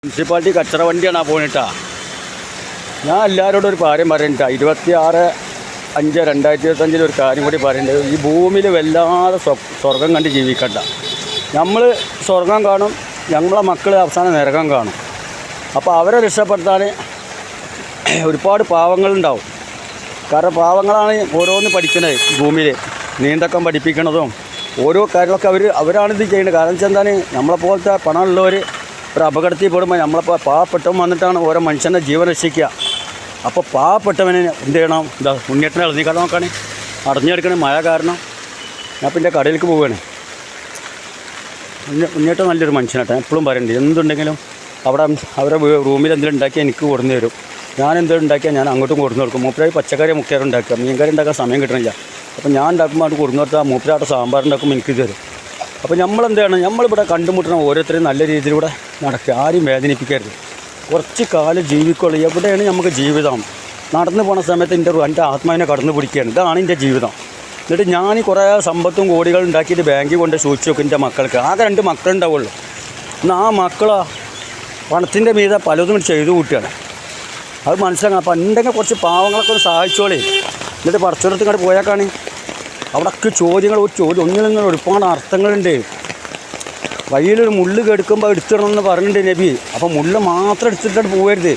Municipality കച്ചറ വണ്ടിയാണ് ആ പോണിട്ടാ. ഞാൻ എല്ലാവരോടും ഒരു കാര്യം പറയണ്ട, 26/5/2025 ഒരു കാര്യം കൂടി പറയേണ്ടത്, ഈ ഭൂമിയിൽ വല്ലാതെ സ്വർഗം കണ്ട് ജീവിക്കണ്ട. നമ്മൾ സ്വർഗം കാണും, നമ്മളെ മക്കൾ അവസാനം നരകം കാണും. അപ്പോൾ അവരെ രക്ഷപ്പെടുത്താൻ ഒരുപാട് പാവങ്ങളുണ്ടാവും. കാരണം പാവങ്ങളാണ് ഓരോന്ന് പഠിക്കുന്നത്, ഭൂമിയിൽ നീന്തക്കം പഠിപ്പിക്കണതും ഓരോ കാര്യങ്ങളൊക്കെ അവരാണിത് ചെയ്യുന്നത്. കാരണം വെച്ചാൽ എന്താണ്, നമ്മളെപ്പോലത്തെ പണമുള്ളവർ ഒരു അപകടത്തിൽ പെടുമ്പോൾ നമ്മളപ്പോൾ പാവപ്പെട്ടവൻ വന്നിട്ടാണ് ഓരോ മനുഷ്യൻ്റെ ജീവൻ രക്ഷിക്കുക. അപ്പോൾ പാവപ്പെട്ടവന് എന്ത് ചെയ്യണം? എന്താ ഉണ്ണിയേട്ടനെ ഇളനീ കട നോക്കാണ്, അടഞ്ഞെടുക്കണേ മഴ കാരണം. ഞാൻ പിന്നെ കടയിലേക്ക് പോവുകയാണ്. ഉണ്ണിയേട്ടൻ നല്ലൊരു മനുഷ്യനാട്ടെ, എപ്പോഴും പറയുന്നുണ്ട് എന്തുണ്ടെങ്കിലും അവരെ റൂമിൽ എന്തെങ്കിലും ഉണ്ടാക്കിയാൽ എനിക്ക് കൊടുന്നു തരും. ഞാൻ എന്തെങ്കിലും ഉണ്ടാക്കിയാൽ ഞാൻ അങ്ങോട്ടും കൊടുന്നു കൊടുക്കും. മൂപ്പരായി പച്ചക്കറി മുക്കറി ഉണ്ടാക്കുക, മീൻകറി ഉണ്ടാക്കാൻ സമയം കിട്ടണില്ല. അപ്പോൾ ഞാൻ ഉണ്ടാക്കുമ്പോൾ അത് കൊടുന്നു കൊടുത്താൽ മൂപ്പരായിട്ട് സാമ്പാർ ഉണ്ടാക്കുമ്പോൾ എനിക്ക് തരും. അപ്പോൾ നമ്മളെന്താണ്, നമ്മളിവിടെ കണ്ടുമുട്ടണം ഓരോരുത്തരും നല്ല രീതിയിലൂടെ നടക്കുക, ആരും വേദനിപ്പിക്കരുത്. കുറച്ച് കാലം ജീവിക്കുള്ളൂ. എവിടെയാണ് നമുക്ക് ജീവിതം? നടന്നു പോണ സമയത്ത് എൻ്റെ ആത്മാവിനെ കടന്നു പിടിക്കുകയാണ്. ഇതാണ് എൻ്റെ ജീവിതം. എന്നിട്ട് ഞാൻ കുറേ സമ്പത്തും കോടികൾ ഉണ്ടാക്കിയിട്ട് ബാങ്കിൽ കൊണ്ട് സൂക്ഷിച്ച് വെക്കും എൻ്റെ മക്കൾക്ക്. ആകെ 2 മക്കളുണ്ടാവുള്ളൂ. എന്നാൽ ആ മക്കളാ പണത്തിൻ്റെ മീതെ പലതും ചെയ്തു കൂട്ടുകയാണ്. അത് മനസ്സിലാക്കണം. അപ്പം ഉണ്ടെങ്കിൽ കുറച്ച് പാവങ്ങളൊക്കെ ഒന്ന് സഹായിച്ചോളേ. എന്നിട്ട് പറിച്ചെടുത്ത് ഇങ്ങോട്ട് പോയേക്കാണ്. അവിടെയൊക്കെ ചോദ്യങ്ങൾ ഒന്നിൽ ഒരുപാട് അർത്ഥങ്ങളുണ്ട്. വഴിയിലൊരു മുള്ള് കെടുക്കുമ്പോൾ എടുത്തിടണമെന്ന് പറഞ്ഞിട്ടുണ്ട് നബി. അപ്പോൾ മുള്ള മാത്രം എടുത്തിട്ട് പോകരുത്,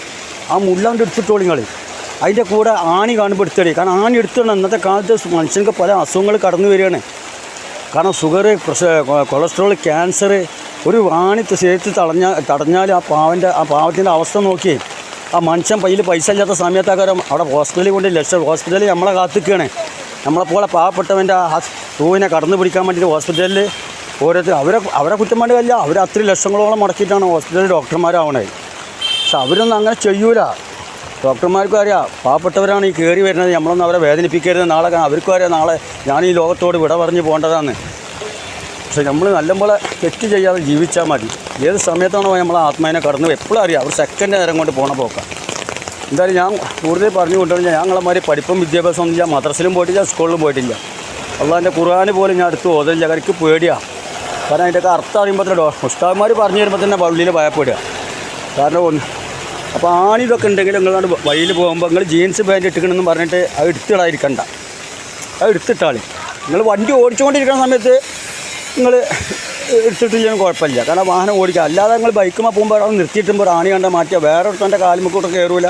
ആ മുള്ളാണ്ട് എടുത്തിട്ടോളൂ നിങ്ങൾ. അതിൻ്റെ കൂടെ ആണി കാണുമ്പോൾ എടുത്തടി. കാരണം ആണി എടുത്തിടണം. ഇന്നത്തെ കാലത്ത് മനുഷ്യർക്ക് പല അസുഖങ്ങൾ കടന്നു വരികയാണ്. കാരണം ഷുഗർ, കൊളസ്ട്രോൾ, ക്യാൻസർ, ഒരു ആണി ശരീരത്തിൽ തടഞ്ഞാൽ ആ പാവത്തിൻ്റെ അവസ്ഥ നോക്കി ആ മനുഷ്യൻ പൈസ ഇല്ലാത്ത സമയത്താക്കാരം അവിടെ ഹോസ്പിറ്റലിൽ കൊണ്ട് ഹോസ്പിറ്റലിൽ നമ്മളെ കാത്തിക്കുകയാണ്. നമ്മളെപ്പോലെ പാവപ്പെട്ടവൻ്റെ ആ റൂവിനെ കടന്നു പിടിക്കാൻ വേണ്ടിയിട്ട് ഹോസ്പിറ്റലിൽ ഓരോരുത്തർ അവരെ കുറ്റം വേണ്ടിയല്ല, അവർ അത്രയും ലക്ഷങ്ങളോളം മുടക്കിയിട്ടാണ് ഹോസ്പിറ്റലിൽ ഡോക്ടർമാരാവണത്. പക്ഷെ അവരൊന്നും അങ്ങനെ ചെയ്യൂല. ഡോക്ടർമാർക്കും അറിയാം പാവപ്പെട്ടവരാണ് ഈ കയറി വരുന്നത്, നമ്മളൊന്നും അവരെ വേദനിപ്പിക്കരുത്. നാളെ അവർക്കും അറിയാം നാളെ ഞാൻ ഈ ലോകത്തോട് വിട പറഞ്ഞ് പോകേണ്ടതാണ്. പക്ഷെ നമ്മൾ നല്ലപോലെ തെറ്റ് ചെയ്യാതെ ജീവിച്ചാൽ മതി. ഏത് സമയത്താണോ നമ്മളെ ആത്മാവിനെ കടന്നു എപ്പോഴും അറിയാം. ഒരു സെക്കൻഡ് നേരം കൊണ്ട് പോകണ പോക്കാം. എന്തായാലും ഞാൻ കൂടുതൽ പറഞ്ഞു കൊണ്ടുവന്നാൽ ഞങ്ങളമാതിരി പഠിപ്പും വിദ്യാഭ്യാസം ഒന്നുമില്ല, മദ്രസയിലും പോയിട്ടില്ല, സ്കൂളിലും പോയിട്ടില്ല. അള്ളാഹിൻ്റെ ഖുർആൻ പോലും ഞാൻ അടുത്ത് ഓതലില്ല. എനിക്ക് പേടിയാണ്. കാരണം അതിൻ്റെയൊക്കെ അർത്ഥം അറിയുമ്പോൾ തന്നെ ഉസ്താദ്മാർ പറഞ്ഞു തരുമ്പോൾ തന്നെ പള്ളിയിൽ ഭയപ്പെടുക. കാരണം അപ്പോൾ ആണിതൊക്കെ ഉണ്ടെങ്കിൽ നിങ്ങളാണ് വഴിയിൽ പോകുമ്പോൾ നിങ്ങൾ ജീൻസ് പാൻറ്റ് ഇട്ടിക്കണമെന്ന് പറഞ്ഞിട്ട് അത് എടുത്തിടാതിരിക്കണ്ട. അത് എടുത്തിട്ടാളി. നിങ്ങൾ വണ്ടി ഓടിച്ചുകൊണ്ടിരിക്കുന്ന സമയത്ത് നിങ്ങൾ എടുത്തിട്ടില്ലെങ്കിൽ കുഴപ്പമില്ല. കാരണം വാഹനം ഓടിക്കുക. അല്ലാതെ നിങ്ങൾ ബൈക്കുമ്പോൾ പോകുമ്പോൾ അത് നിർത്തിയിട്ടുമ്പോൾ ആണി കണ്ടാൽ മാറ്റിയാൽ വേറൊരുത്തൻ്റെ കാലുമ്പോൾ കൂടെ കയറില്ല,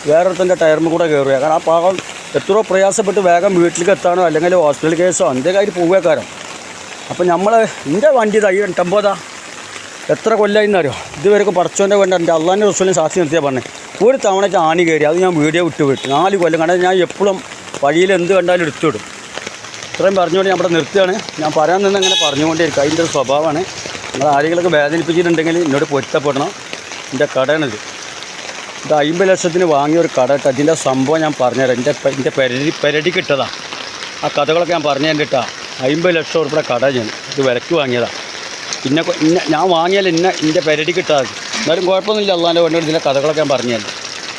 വേറൊരുത്തൻ്റെ ടയറുമ്പോൾ കൂടെ കയറുക. കാരണം ആ പാവം എത്രയോ പ്രയാസപ്പെട്ട് വേഗം വീട്ടിലേക്ക് എത്താനോ അല്ലെങ്കിൽ ഹോസ്പിറ്റൽ കേസോ എന്തെങ്കിലും പോവുക കാര്യം. അപ്പോൾ എൻ്റെ വണ്ടി ടെമ്പോതാ എത്ര കൊല്ലായിന്നറിയോ ഇതുവരെയൊക്കെ പടച്ചോൻ്റെ വേണ്ട എൻ്റെ അള്ളാൻ്റെ റസൂലിനെ സാക്ഷി നിർത്തിയാൽ പറഞ്ഞത്. ഒരു തവണയ്ക്ക് ആണി കയറി, അത് ഞാൻ വീഡിയോ വിട്ടു 4 കൊല്ലം. കാരണം ഞാൻ എപ്പോഴും വഴിയിൽ എന്ത് കണ്ടാലും എടുത്തുവിടും. ഇത്രയും പറഞ്ഞുകൊണ്ട് ഞാൻ ഇവിടെ നിർത്തുകയാണ്. ഞാൻ പറയാൻ നിന്ന് അങ്ങനെ പറഞ്ഞുകൊണ്ടിരിക്കുക. അതിൻ്റെ ഒരു സ്വഭാവമാണ്. നിങ്ങൾ ആരെങ്കിലുമൊക്കെ വേദനിപ്പിച്ചിട്ടുണ്ടെങ്കിൽ എന്നോട് പൊരുത്തപ്പെടണം. എൻ്റെ കടയാണിത്. ഇത് 50 ലക്ഷത്തിന് വാങ്ങിയ ഒരു കട ഇട്ട് അതിൻ്റെ സംഭവം ഞാൻ പറഞ്ഞുതരാം. എൻ്റെ പെരടിക്ക് ഇട്ടതാണ്. ആ കഥകളൊക്കെ ഞാൻ പറഞ്ഞു തന്നിട്ടാണ്. 50 ലക്ഷം ഉറുപ്പിക കട ഞാൻ ഇത് വിലക്ക് വാങ്ങിയതാണ്. പിന്നെ ഞാൻ വാങ്ങിയാൽ എൻ്റെ പെരടിക്ക് ഇട്ടാൽ മതി. എന്നാലും കുഴപ്പമൊന്നുമില്ല. അള്ളാൻ്റെ വേണ്ടി ഇതിൻ്റെ കഥകളൊക്കെ ഞാൻ പറഞ്ഞു തരാം.